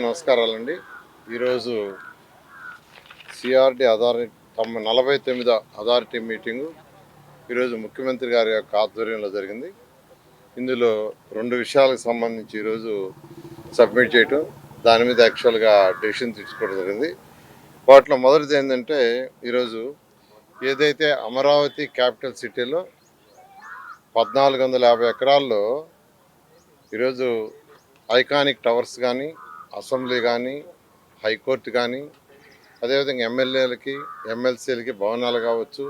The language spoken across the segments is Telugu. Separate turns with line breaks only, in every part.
నమస్కారాలండి. ఈరోజు సిఆర్డి అథారిటీ 49వ అథారిటీ మీటింగు ఈరోజు ముఖ్యమంత్రి గారి యొక్క ఆధ్వర్యంలో జరిగింది. ఇందులో 2 విషయాలకు సంబంధించి ఈరోజు సబ్మిట్ చేయటం, దాని మీద యాక్చువల్గా డెసిషన్ తీసుకోవడం జరిగింది. వాటిలో మొదటిది ఏంటంటే, ఈరోజు ఏదైతే అమరావతి క్యాపిటల్ సిటీలో 1450 ఎకరాల్లో ఈరోజు ఐకానిక్ టవర్స్ కానీ, అసెంబ్లీ కానీ, హైకోర్టు కానీ, అదేవిధంగా ఎమ్మెల్యేలకి, ఎమ్మెల్సీలకి భవనాలు కావచ్చు,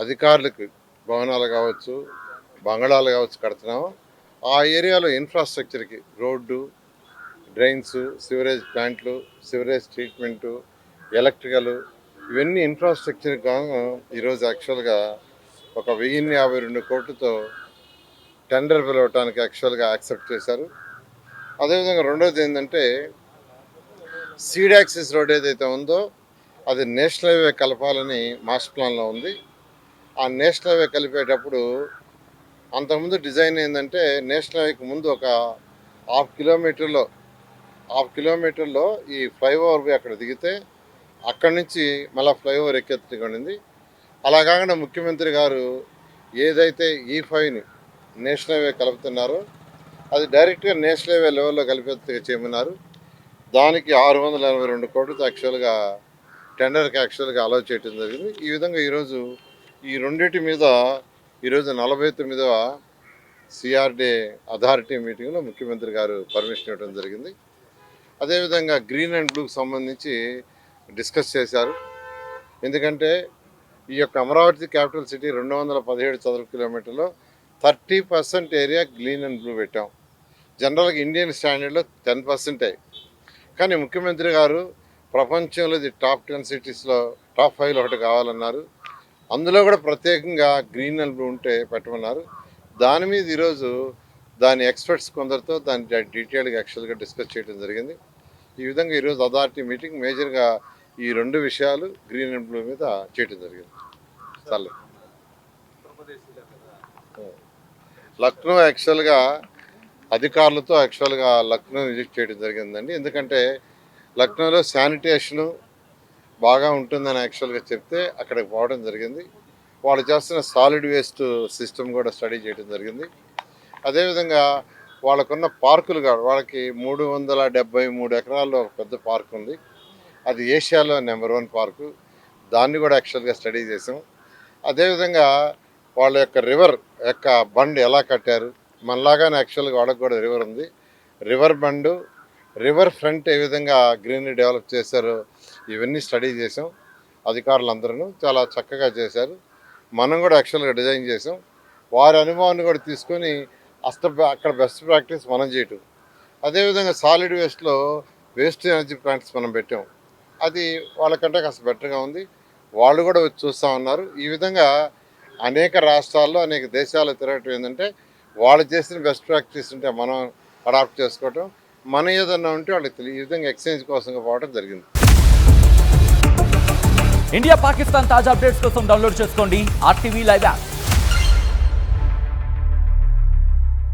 అధికారులకి భవనాలు కావచ్చు, బంగళాలు కావచ్చు కడుతున్నాము. ఆ ఏరియాలో ఇన్ఫ్రాస్ట్రక్చర్కి రోడ్డు, డ్రైన్స్, సివరేజ్ ప్లాంట్లు, సివరేజ్ ట్రీట్మెంటు, ఎలక్ట్రికల్, ఇవన్నీ ఇన్ఫ్రాస్ట్రక్చర్కి గాను ఈరోజు యాక్చువల్గా ఒక 1052 కోట్లతో టెండర్ పిలవటానికి యాక్చువల్గా యాక్సెప్ట్ చేశారు. అదేవిధంగా రెండోది ఏంటంటే, సీడ్ యాక్సిస్ రోడ్ ఏదైతే ఉందో అది నేషనల్ హైవే కలపాలని మాస్టర్ ప్లాన్లో ఉంది. ఆ నేషనల్ హైవే కలిపేటప్పుడు అంతకుముందు డిజైన్ ఏంటంటే, నేషనల్ హైవేకి ముందు ఒక హాఫ్ కిలోమీటర్లో ఈ ఫ్లైఓవర్ అక్కడ దిగితే అక్కడి నుంచి మళ్ళీ ఫ్లైఓవర్ ఎక్కెత్తుకుంది. అలా కాకుండా ముఖ్యమంత్రి గారు ఏదైతే E5ని నేషనల్ హైవే కలుపుతున్నారో అది డైరెక్ట్గా నేషనల్ హైవే లెవెల్లో కలిపేట్టుగా చేయమన్నారు. దానికి 682 కోట్లతో యాక్చువల్గా టెండర్కి యాక్చువల్గా అలౌ చేయడం జరిగింది. ఈ విధంగా ఈరోజు ఈ రెండింటి మీద ఈరోజు 49వ సిఆర్డే అథారిటీ మీటింగ్లో ముఖ్యమంత్రి గారు పర్మిషన్ ఇవ్వడం జరిగింది. అదేవిధంగా గ్రీన్ అండ్ బ్లూకి సంబంధించి డిస్కస్ చేశారు. ఎందుకంటే ఈ యొక్క అమరావతి క్యాపిటల్ సిటీ 217 చదరపు కిలోమీటర్లో 30% ఏరియా గ్రీన్ అండ్ బ్లూ పెట్టాం. జనరల్గా ఇండియన్ స్టాండర్డ్లో 10%. కానీ ముఖ్యమంత్రి గారు ప్రపంచంలో ఇది టాప్ 10 సిటీస్లో టాప్ 5లో ఒకటి కావాలన్నారు. అందులో కూడా ప్రత్యేకంగా గ్రీన్ అండ్ బ్లూ ఉంటే పెట్టమన్నారు. దాని మీద ఈరోజు దాని ఎక్స్పర్ట్స్ కొందరితో దాని డీటెయిల్గా యాక్చువల్గా డిస్కస్ చేయడం జరిగింది. ఈ విధంగా ఈరోజు అథారిటీ మీటింగ్ మేజర్గా ఈ 2 విషయాలు గ్రీన్ అండ్ బ్లూ మీద చేయడం జరిగింది. చాలు. లక్నో యాక్చువల్గా అధికారులతో యాక్చువల్గా లక్నో విజిట్ చేయడం జరిగిందండి. ఎందుకంటే లక్నోలో శానిటేషను బాగా ఉంటుందని యాక్చువల్గా చెప్తే అక్కడికి పోవడం జరిగింది. వాళ్ళు చేస్తున్న సాలిడ్ వేస్ట్ సిస్టమ్ కూడా స్టడీ చేయడం జరిగింది. అదేవిధంగా వాళ్ళకున్న పార్కులు కాదు, వాళ్ళకి 373 ఎకరాల్లో ఒక పెద్ద పార్క్ ఉంది. అది ఏషియాలో నెంబర్ 1 పార్కు. దాన్ని కూడా యాక్చువల్గా స్టడీ చేసాం. అదేవిధంగా వాళ్ళ యొక్క రివర్ యొక్క బండ్ ఎలా కట్టారు, మనలాగానే యాక్చువల్గా వాళ్ళకి కూడా రివర్ ఉంది. రివర్ బండు, రివర్ ఫ్రంట్ ఏ విధంగా గ్రీనరీ డెవలప్ చేశారో ఇవన్నీ స్టడీ చేసాం. అధికారులందరూ చాలా చక్కగా చేశారు. మనం కూడా యాక్చువల్గా డిజైన్ చేసాం. వారి అనుభవాన్ని కూడా తీసుకొని అక్కడ బెస్ట్ ప్రాక్టీస్ మనం చేయటం. అదేవిధంగా సాలిడ్ వేస్ట్లో వేస్ట్ ఎనర్జీ ప్లాంట్స్ మనం పెట్టాం. అది వాళ్ళకంటే కాస్త బెటర్గా ఉంది. వాళ్ళు కూడా వచ్చి చూస్తూ ఉన్నారు. ఈ విధంగా అనేక రాష్ట్రాల్లో అనేక దేశాల్లో తిరగటం ఏంటంటే, వాళ్ళు చేసిన బెస్ట్ ప్రాక్టీస్ ఉంటే మనం అడాప్ట్ చేసుకోవటం, మన ఏదన్నా ఉంటే వాళ్ళకి ఈ విధంగా ఎక్స్చేంజ్ కోసం పోవడం జరిగింది.
ఇండియా పాకిస్తాన్ తాజా అప్డేట్స్ కోసం డౌన్లోడ్ చేసుకోండి RTV లైవ్ యాప్.